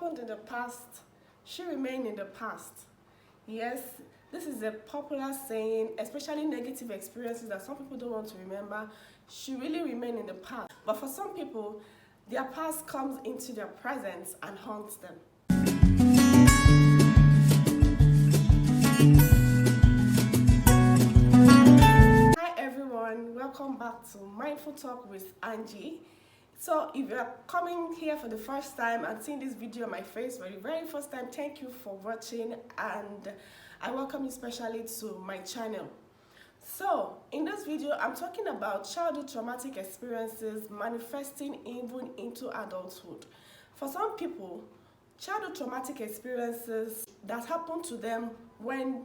happened in the past should remain in the past. Yes, this is a popular saying, especially negative experiences that some people don't want to remember should really remain in the past. But for some people, their past comes into their present and haunts them. Hi everyone, welcome back to Mindful Talk with Angie. So if you're coming here for the first time and seeing this video on my face for the very first time, thank you for watching, and I welcome you especially to my channel. So in this video, I'm talking about childhood traumatic experiences manifesting even into adulthood. For some people, childhood traumatic experiences that happened to them when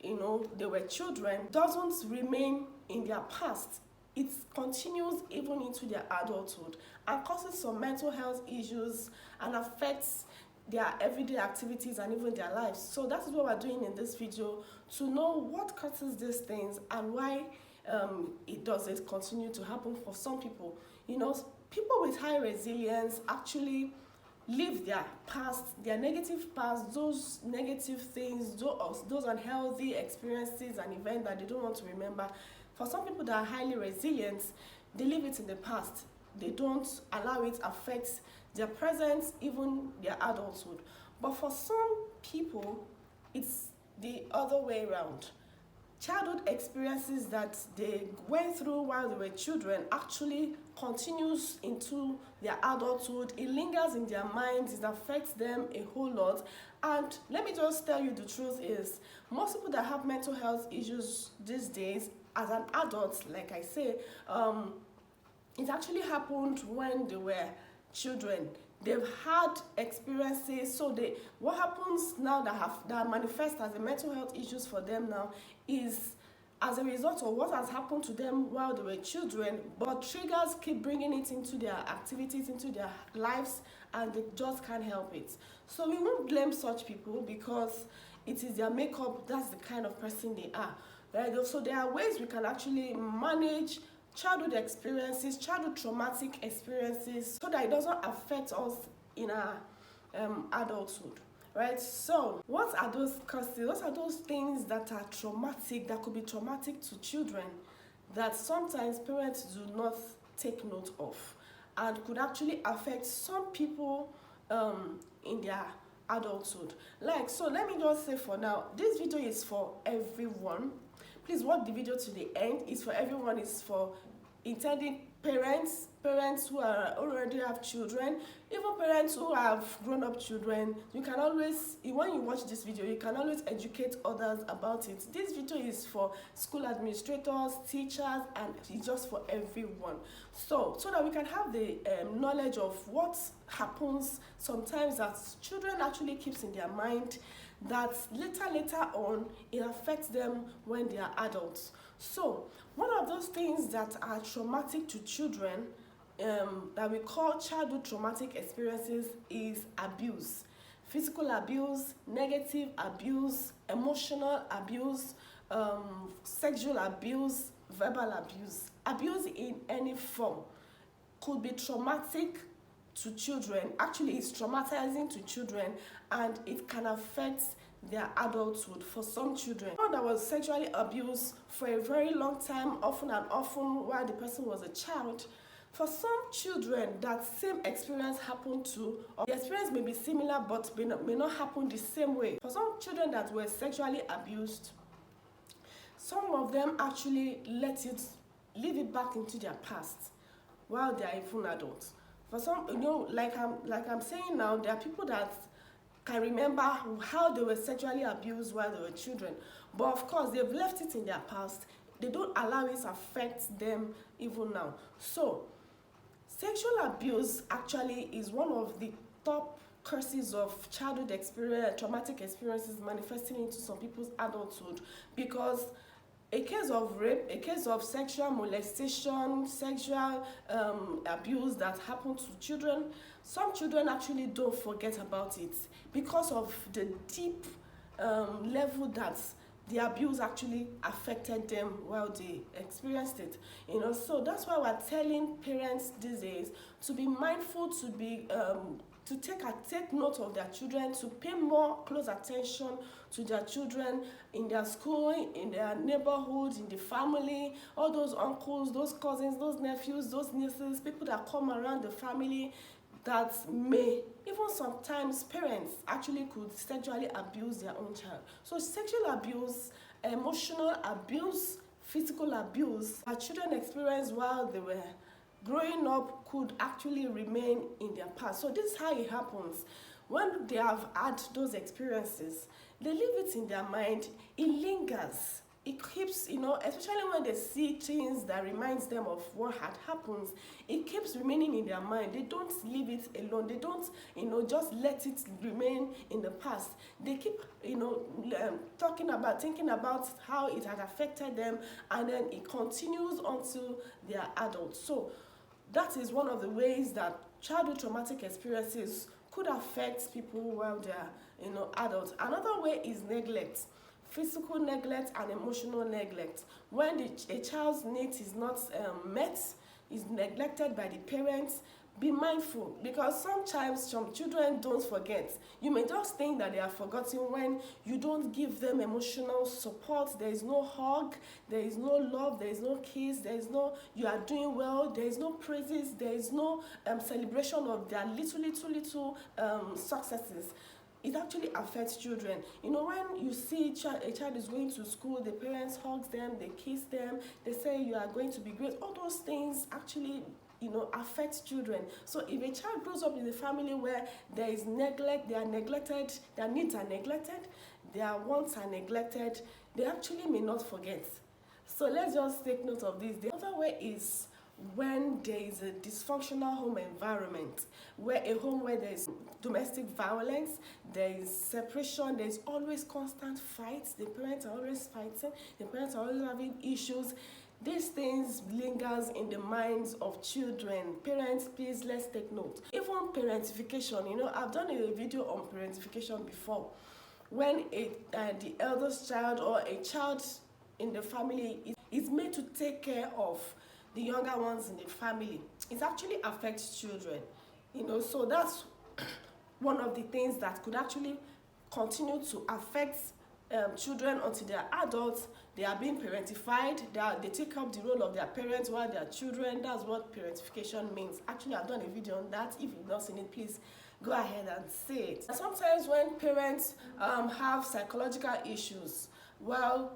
they were children doesn't remain in their past. It continues even into their adulthood and causes some mental health issues and affects their everyday activities and even their lives. So that is what we're doing in this video, to know what causes these things and why it continue to happen for some people. People with high resilience actually live their past, their negative past, those negative things, those unhealthy experiences and events that they don't want to remember. For some people that are highly resilient, they leave it in the past. They don't allow it to affect their present, even their adulthood. But for some people, it's the other way around. Childhood experiences that they went through while they were children actually continues into their adulthood. It lingers in their minds, it affects them a whole lot. And let me just tell you, the truth is, most people that have mental health issues these days, as an adult, like I say, it actually happened when they were children. They've had experiences. So what happens now that manifests as a mental health issues for them now is as a result of what has happened to them while they were children, but triggers keep bringing it into their activities, into their lives, and they just can't help it. So we won't blame such people because it is their makeup, that's the kind of person they are. Right? So there are ways we can actually manage childhood experiences, childhood traumatic experiences, so that it doesn't affect us in our adulthood. Right? So what are those causes? What are those things that are traumatic, that could be traumatic to children, that sometimes parents do not take note of and could actually affect some people in their adulthood? So let me just say, for now, this video is for everyone. Please watch the video to the end. It's for everyone. It's for intending parents who already have children, even parents who have grown-up children. You can always, when you watch this video, you can always educate others about it. This video is for school administrators, teachers, and it's just for everyone. So that we can have the knowledge of what happens sometimes that children actually keeps in their mind, that later on it affects them when they are adults. So one of those things that are traumatic to children that we call childhood traumatic experiences is abuse. Physical abuse, negative abuse, emotional abuse, sexual abuse, verbal abuse. Abuse in any form could be traumatic to children. Actually, it's traumatizing to children, and it can affect their adulthood for some children. Someone that was sexually abused for a very long time, often while the person was a child, for some children that same experience happened to, or the experience may be similar but may not happen the same way. For some children that were sexually abused, some of them actually leave it back into their past while they are even adults. For some, like I'm saying now, there are people that can remember how they were sexually abused while they were children, but of course they've left it in their past. They don't allow it to affect them even now. So sexual abuse actually is one of the top causes of childhood traumatic experiences manifesting into some people's adulthood, because a case of rape, a case of sexual molestation, sexual abuse that happened to children, some children actually don't forget about it because of the deep level that the abuse actually affected them while they experienced it. So that's why we're telling parents these days to be mindful, to be to take note of their children, to pay more close attention to their children in their school, in their neighborhood, in the family, all those uncles, those cousins, those nephews, those nieces, people that come around the family that may, even sometimes parents actually could sexually abuse their own child. So sexual abuse, emotional abuse, physical abuse our children experienced while they were growing up could actually remain in their past. So this is how it happens. When they have had those experiences, they leave it in their mind, it lingers. It keeps, especially when they see things that reminds them of what had happened, it keeps remaining in their mind. They don't leave it alone. They don't, just let it remain in the past. They keep, thinking about how it had affected them, and then it continues until they are adults. So that is one of the ways that childhood traumatic experiences could affect people while they are, adults. Another way is neglect. Physical neglect and emotional neglect. When a child's needs is not met, is neglected by the parents, be mindful, because sometimes some children don't forget. You may just think that they are forgotten when you don't give them emotional support. There is no hug, there is no love, there is no kiss, there is no you are doing well, there is no praises, there is no celebration of their little successes. It actually affects children. When you see a child is going to school, the parents hug them, they kiss them, they say you are going to be great. All those things actually, affect children. So if a child grows up in a family where there is neglect, they are neglected, their needs are neglected, their wants are neglected, they actually may not forget. So let's just take note of this. The other way is when there is a dysfunctional home environment, where a home where there is domestic violence, there is separation, there's always constant fights, the parents are always fighting, the parents are always having issues. These things lingers in the minds of children. Parents, please, let's take note. Even parentification, I've done a video on parentification before. When the eldest child or a child in the family is made to take care of the younger ones in the family, it actually affects children. So that's one of the things that could actually continue to affect children until they are adults. They are being parentified, they take up the role of their parents while they are children. That's what parentification means. Actually, I've done a video on that. If you've not seen it, please go ahead and see it. And sometimes when parents have psychological issues while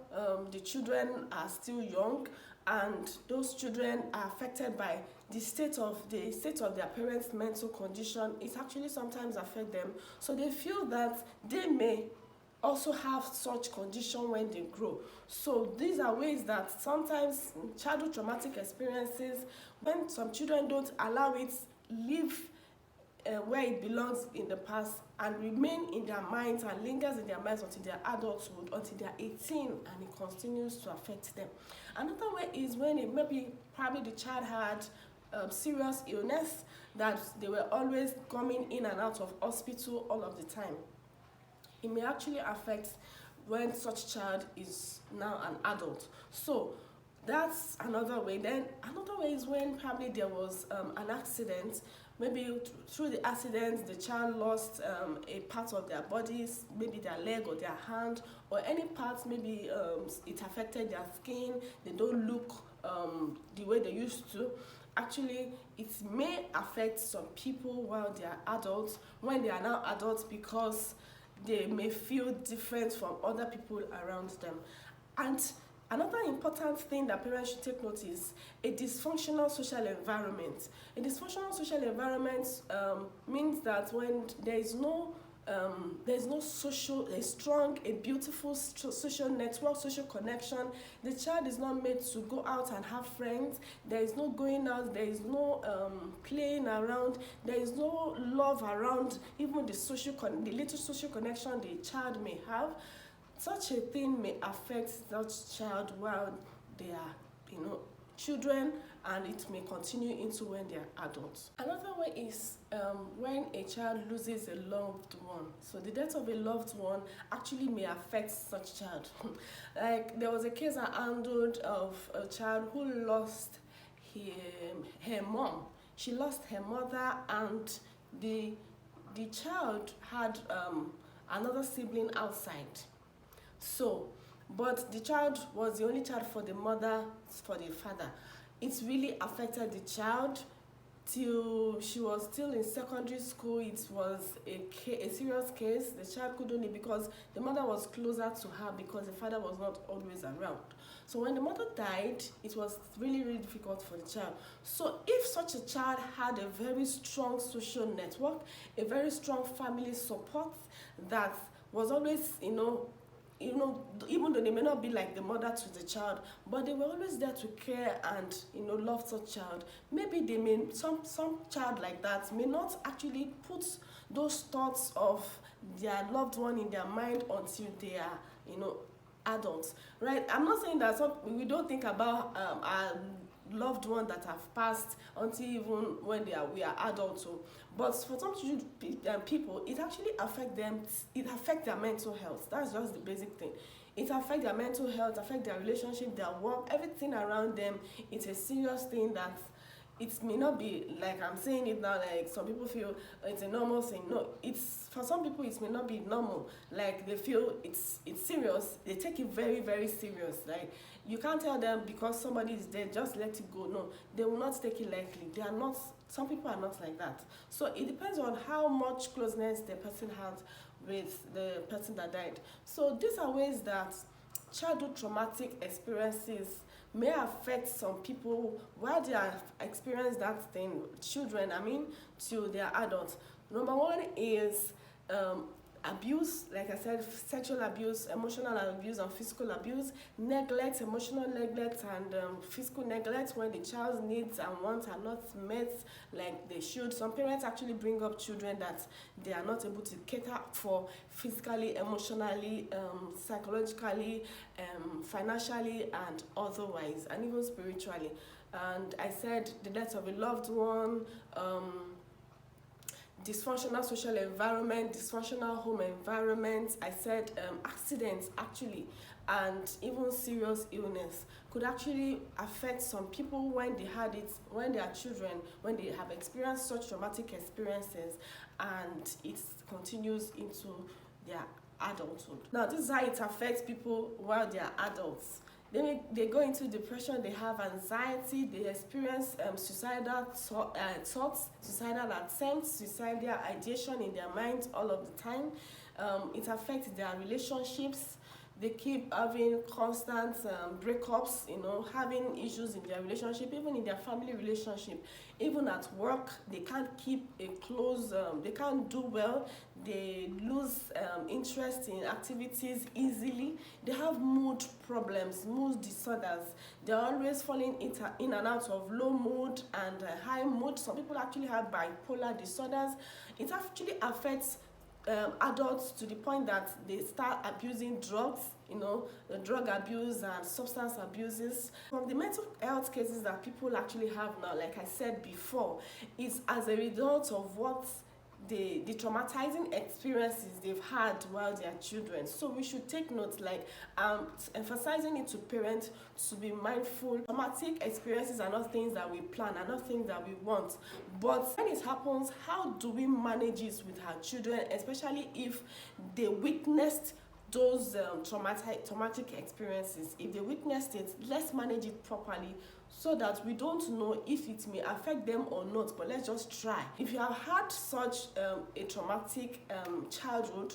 the children are still young, and those children are affected by the state of their parents' mental condition, it actually sometimes affects them. So they feel that they may also have such condition when they grow. So these are ways that sometimes childhood traumatic experiences, when some children don't allow it live where it belongs in the past and remain in their minds and lingers in their minds until their adulthood, until they're 18, and it continues to affect them. Another way is when probably the child had serious illness, that they were always coming in and out of hospital all of the time. It may actually affect when such child is now an adult. So that's another way. Then another way is when probably there was an accident. Maybe through the accident, the child lost a part of their bodies, maybe their leg or their hand, or any parts. Maybe it affected their skin. They don't look the way they used to. Actually, it may affect some people while they are adults, when they are now adults, because they may feel different from other people around them. And another important thing that parents should take note is a dysfunctional social environment. A dysfunctional social environment means that when there's no a beautiful social network, social connection, the child is not made to go out and have friends. There is no going out, there is no playing around, there is no love around, even the little social connection the child may have. Such a thing may affect that child while they are, children, and it may continue into when they are adults. Another way is when a child loses a loved one. So the death of a loved one actually may affect such child. Like there was a case I handled of a child who lost her mom. She lost her mother, and the the child had another sibling outside. So, but the child was the only child for the mother, for the father. It really affected the child till she was still in secondary school. It was a serious case. The child couldn't live because the mother was closer to her because the father was not always around. So when the mother died, it was really, really difficult for the child. So if such a child had a very strong social network, a very strong family support that was always, even though they may not be like the mother to the child, but they were always there to care and love such child. Maybe they may some child like that may not actually put those thoughts of their loved one in their mind until they are adults, right? I'm not saying that we don't think about our loved one that have passed until even when we are adults. So, but for some people, it actually affects them. It affects their mental health. That's just the basic thing. It affects their mental health, affects their relationship, their work, everything around them. It's a serious thing that it may not be like I'm saying it now, like some people feel it's a normal thing. No, it's for some people it may not be normal. Like they feel it's serious. They take it very, very serious. Like you can't tell them because somebody is dead, just let it go. No, they will not take it lightly. They are not. Some people are not like that. So it depends on how much closeness the person has with the person that died. So these are ways that childhood traumatic experiences may affect some people while they are experiencing that thing, children, till they are adults. Number one is abuse, like I said, sexual abuse, emotional abuse, and physical abuse, neglect, emotional neglect, and physical neglect when the child's needs and wants are not met like they should. Some parents actually bring up children that they are not able to cater for physically, emotionally, psychologically, financially, and otherwise, and even spiritually. And I said the death of a loved one, dysfunctional social environment, dysfunctional home environment. I said accidents actually, and even serious illness could actually affect some people when they had it, when they are children, when they have experienced such traumatic experiences, and it continues into their adulthood. Now, this is how it affects people while they are adults. They go into depression, they have anxiety, they experience suicidal thoughts, suicidal attempts, suicidal ideation in their minds all of the time. It affects their relationships. They keep having constant breakups, having issues in their relationship, even in their family relationship. Even at work, they can't keep a close, they can't do well. They lose interest in activities easily. They have mood problems, mood disorders. They're always falling in and out of low mood and high mood. Some people actually have bipolar disorders. It actually affects adults to the point that they start abusing drugs, the drug abuse and substance abuses. From the mental health cases that people actually have now, like I said before, is as a result of what the traumatizing experiences they've had while they are children. So we should take note, like emphasizing it to parents to be mindful. Traumatic experiences are not things that we plan, are not things that we want. But when it happens, how do we manage it with our children, especially if they witnessed those traumatic experiences? If they witnessed it, let's manage it properly so that we don't know if it may affect them or not, but let's just try. If you have had such a traumatic childhood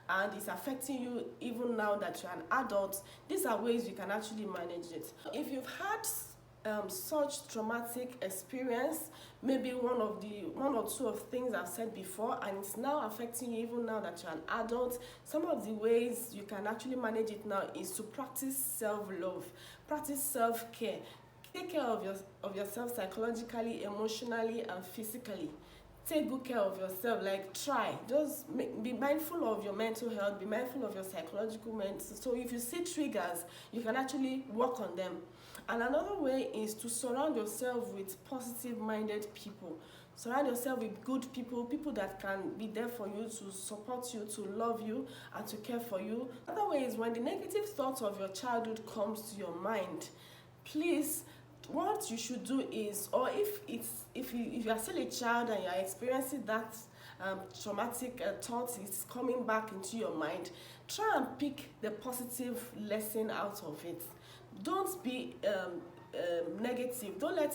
and it's affecting you even now that you're an adult, these are ways you can actually manage it. If you've had such traumatic experience, maybe one or two of things I've said before, and it's now affecting you even now that you're an adult, some of the ways you can actually manage it now is to practice self-love, practice self-care. Take care of yourself psychologically, emotionally, and physically. Take good care of yourself. Like, try. Just be mindful of your mental health. Be mindful of your psychological mental. So if you see triggers, you can actually work on them. And another way is to surround yourself with positive-minded people. Surround yourself with good people, people that can be there for you, to support you, to love you, and to care for you. Another way is when the negative thoughts of your childhood comes to your mind, please, what you should do is, or if you are still a child and you are experiencing that traumatic thoughts is coming back into your mind, try and pick the positive lesson out of it. Don't be negative. Don't let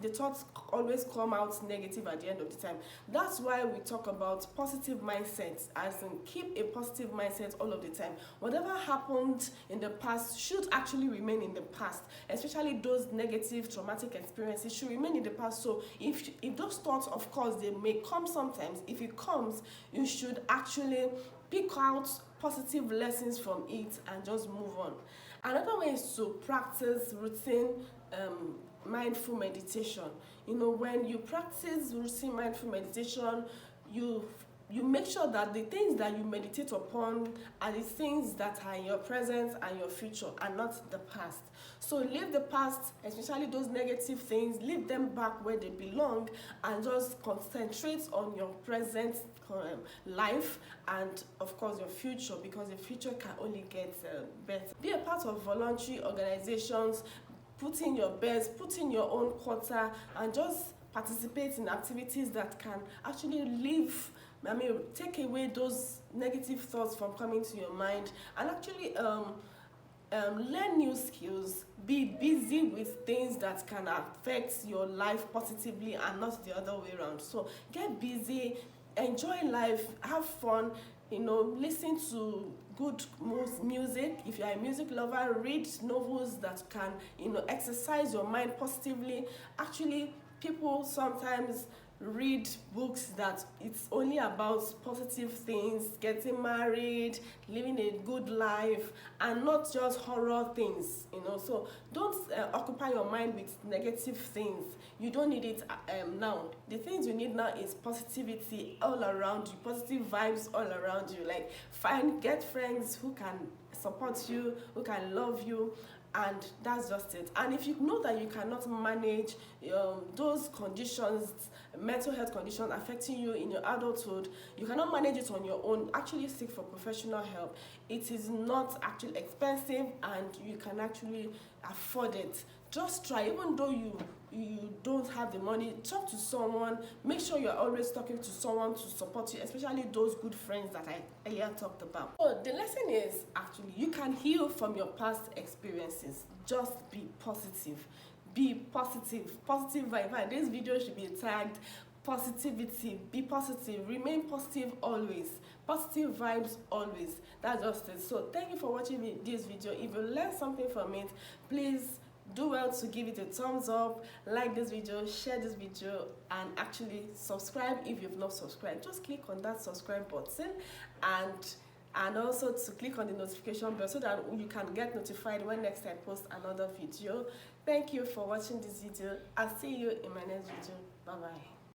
the thoughts always come out negative at the end of the time. That's why we talk about positive mindsets, as in keep a positive mindset all of the time. Whatever happened in the past should actually remain in the past, especially those negative traumatic experiences should remain in the past. So if those thoughts, of course, they may come sometimes. If it comes, you should actually pick out positive lessons from it and just move on. Another way is to practice routine mindful meditation. When you practice routine mindful meditation, you make sure that the things that you meditate upon are the things that are in your present and your future, and not the past. So leave the past, especially those negative things, leave them back where they belong, and just concentrate on your present life and, of course, your future, because the future can only get better. Be a part of voluntary organizations, put in your best, put in your own quota, and just participate in activities that can actually take away those negative thoughts from coming to your mind, and actually learn new skills. Be busy with things that can affect your life positively and not the other way around. So get busy, enjoy life, have fun, listen to good music. If you are a music lover, read novels that can exercise your mind positively. Actually, people sometimes read books that it's only about positive things, getting married, living a good life, and not just horror things. So don't occupy your mind with negative things. You don't need it now. The things you need now is positivity all around you, positive vibes all around you. Like, get friends who can support you, who can love you, and that's just it. And if you know that you cannot manage those conditions, mental health conditions affecting you in your adulthood, you cannot manage it on your own, actually seek for professional help. It is not actually expensive, and you can actually afford it. Just try. Even though you don't have the money, talk to someone. Make sure you're always talking to someone to support you, especially those good friends that I earlier talked about. So the lesson is, actually, you can heal from your past experiences. Just be positive. Be positive. Positive vibe. This video should be tagged positivity. Be positive. Remain positive always. Positive vibes always. That's just it. So thank you for watching this video. If you learned something from it, please do well to give it a thumbs up, like this video, share this video, and actually subscribe if you've not subscribed. Just click on that subscribe button, and also to click on the notification bell so that you can get notified when next I post another video. Thank you for watching this video. I'll see you in my next video. Bye bye.